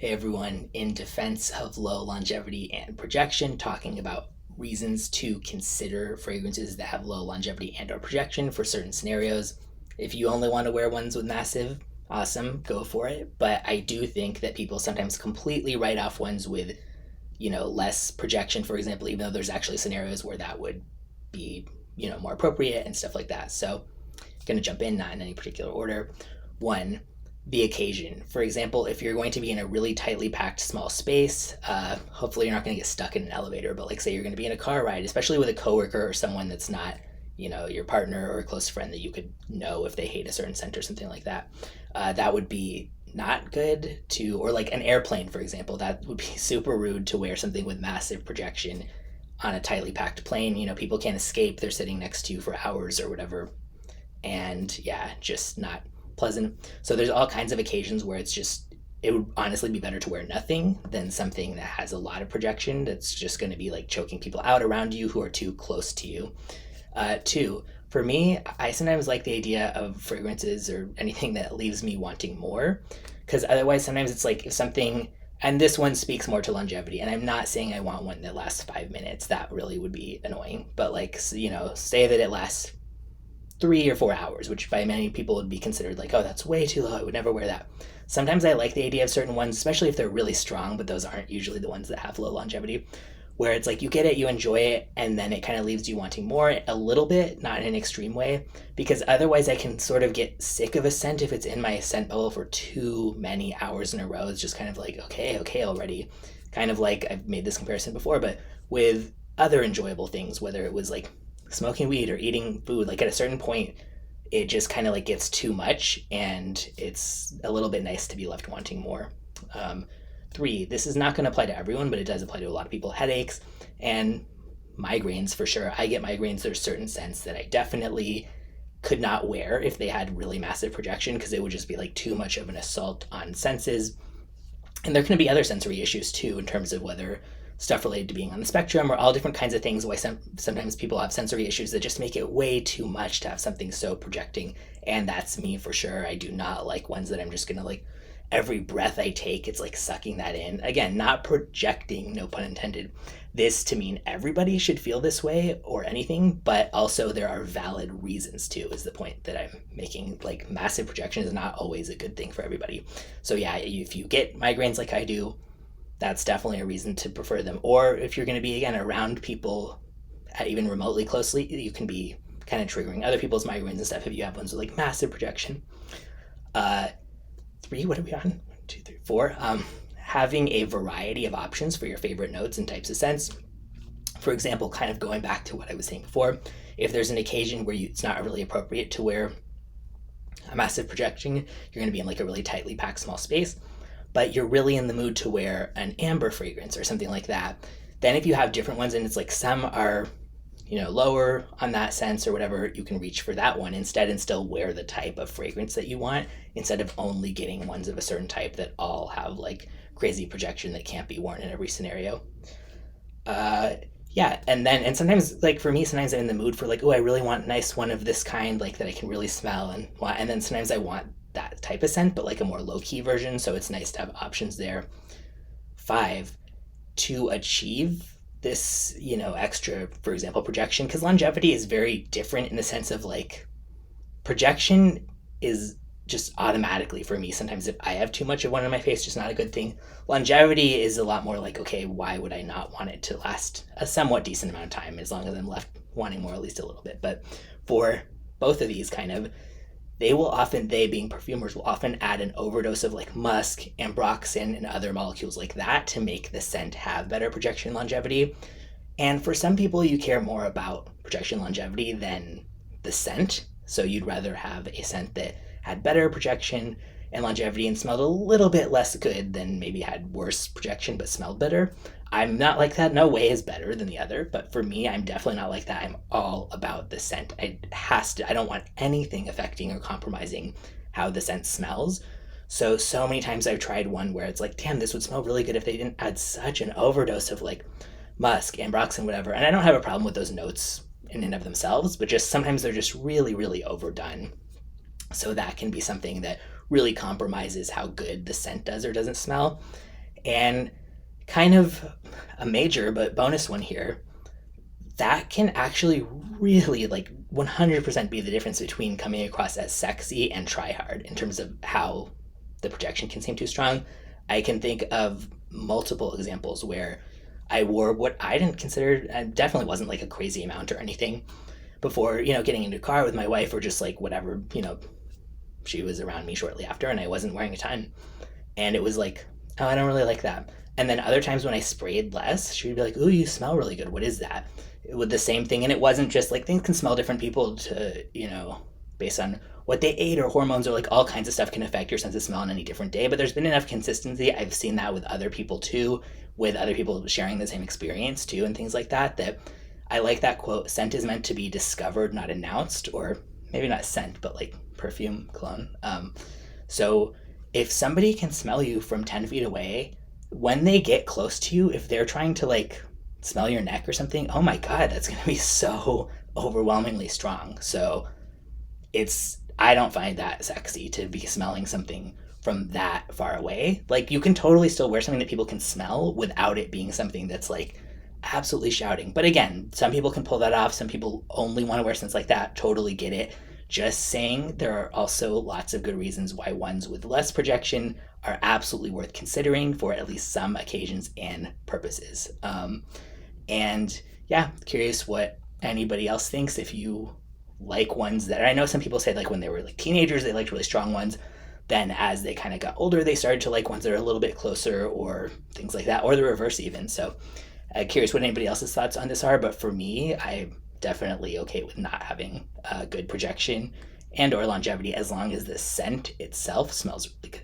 Hey everyone, in defense of low longevity and projection, talking about reasons to consider fragrances that have low longevity and or projection for certain scenarios. If you only want to wear ones with massive, awesome, go for it. But I do think that people sometimes completely write off ones with, less projection, for example, even though there's actually scenarios where that would be, more appropriate and stuff like that. So going to jump in, not in any particular order. One, the occasion. For example, if you're going to be in a really tightly packed small space, hopefully you're not going to get stuck in an elevator, but like say you're going to be in a car ride, especially with a coworker or someone that's not, your partner or a close friend that you could know if they hate a certain scent or something like that, that would be not good to, or like an airplane, for example, that would be super rude to wear something with massive projection on a tightly packed plane. People can't escape. They're sitting next to you for hours or whatever. And yeah, just not pleasant. So there's all kinds of occasions where it would honestly be better to wear nothing than something that has a lot of projection that's just going to be like choking people out around you who are too close to you. Two, for me, I sometimes like the idea of fragrances or anything that leaves me wanting more, because otherwise sometimes it's like if something, and this one speaks more to longevity, and I'm not saying I want one that lasts 5 minutes. That really would be annoying. But like, say that it lasts 3 or 4 hours, which by many people would be considered like, oh, that's way too low. I would never wear that. Sometimes I like the idea of certain ones, especially if they're really strong, but those aren't usually the ones that have low longevity, where it's like you get it, you enjoy it, and then it kind of leaves you wanting more a little bit, not in an extreme way, because otherwise I can sort of get sick of a scent if it's in my scent bubble for too many hours in a row. It's just kind of like, okay already. Kind of like I've made this comparison before, but with other enjoyable things, whether it was like smoking weed or eating food, like at a certain point it just kind of like gets too much and it's a little bit nice to be left wanting more. Three, this is not going to apply to everyone, but it does apply to a lot of people. Headaches and migraines, for sure. I get migraines. There's certain scents that I definitely could not wear if they had really massive projection, because it would just be like too much of an assault on senses. And there can be other sensory issues too, in terms of whether stuff related to being on the spectrum or all different kinds of things. Why sometimes people have sensory issues that just make it way too much to have something so projecting. And that's me for sure. I do not like ones that I'm just gonna like, every breath I take, it's like sucking that in. Again, not projecting, no pun intended, this to mean everybody should feel this way or anything, but also there are valid reasons too, is the point that I'm making. Like massive projection is not always a good thing for everybody. So yeah, if you get migraines like I do, that's definitely a reason to prefer them. Or if you're going to be, again, around people even remotely closely, you can be kind of triggering other people's migraines and stuff if you have ones with like massive projection. Three, what are we on? 1, 2, 3, 4. Having a variety of options for your favorite notes and types of scents. For example, kind of going back to what I was saying before, if there's an occasion where it's not really appropriate to wear a massive projection, you're going to be in like a really tightly packed small space, but you're really in the mood to wear an amber fragrance or something like that. Then if you have different ones and it's like some are, lower on that sense or whatever, you can reach for that one instead and still wear the type of fragrance that you want, instead of only getting ones of a certain type that all have like crazy projection that can't be worn in every scenario. Yeah, and sometimes, like for me, sometimes I'm in the mood for like, oh, I really want a nice one of this kind, like that I can really smell and then sometimes I want that type of scent, but like a more low-key version, so it's nice to have options there. 5, to achieve this, extra, for example, projection, because longevity is very different in the sense of like projection is just automatically for me. Sometimes if I have too much of one in my face, just not a good thing. Longevity is a lot more like, okay, why would I not want it to last a somewhat decent amount of time, as long as I'm left wanting more at least a little bit. But for both of these kind of, they being perfumers will often add an overdose of like musk, ambroxan, and other molecules like that to make the scent have better projection longevity. And for some people, you care more about projection longevity than the scent. So you'd rather have a scent that had better projection and longevity and smelled a little bit less good than maybe had worse projection but smelled better. I'm not like that. No way is better than the other, but for me, I'm definitely not like that. I'm all about the scent. I don't want anything affecting or compromising how the scent smells. So many times I've tried one where it's like, damn, this would smell really good if they didn't add such an overdose of like musk, ambroxan, whatever. And I don't have a problem with those notes in and of themselves, but just sometimes they're just really, really overdone. So that can be something that really compromises how good the scent does or doesn't smell. And kind of a major but bonus one here, that can actually really like 100% be the difference between coming across as sexy and try hard in terms of how the projection can seem too strong. I can think of multiple examples where I wore what I didn't consider, and definitely wasn't like a crazy amount or anything, before, getting into a car with my wife or just like whatever, she was around me shortly after and I wasn't wearing a ton. And it was like, oh, I don't really like that. And then other times when I sprayed less, she would be like, "Ooh, you smell really good. What is that?" It would the same thing, and it wasn't just like things can smell different people to based on what they ate or hormones or like all kinds of stuff can affect your sense of smell on any different day. But there's been enough consistency. I've seen that with other people too, with other people sharing the same experience too, and things like that. That I like that quote: "Scent is meant to be discovered, not announced," or maybe not scent, but like perfume, cologne. So if somebody can smell you from 10 feet away, when they get close to you, if they're trying to like smell your neck or something, oh my God, that's going to be so overwhelmingly strong. So I don't find that sexy to be smelling something from that far away. Like you can totally still wear something that people can smell without it being something that's like absolutely shouting. But again, some people can pull that off. Some people only want to wear scents like that. Totally get it. Just saying, there are also lots of good reasons why ones with less projection are absolutely worth considering for at least some occasions and purposes. And yeah, curious what anybody else thinks. If you like ones that, I know some people say like when they were like teenagers, they liked really strong ones. Then as they kind of got older, they started to like ones that are a little bit closer or things like that, or the reverse even. So curious what anybody else's thoughts on this are. But for me, I'm definitely okay with not having good projection and or longevity as long as the scent itself smells really good.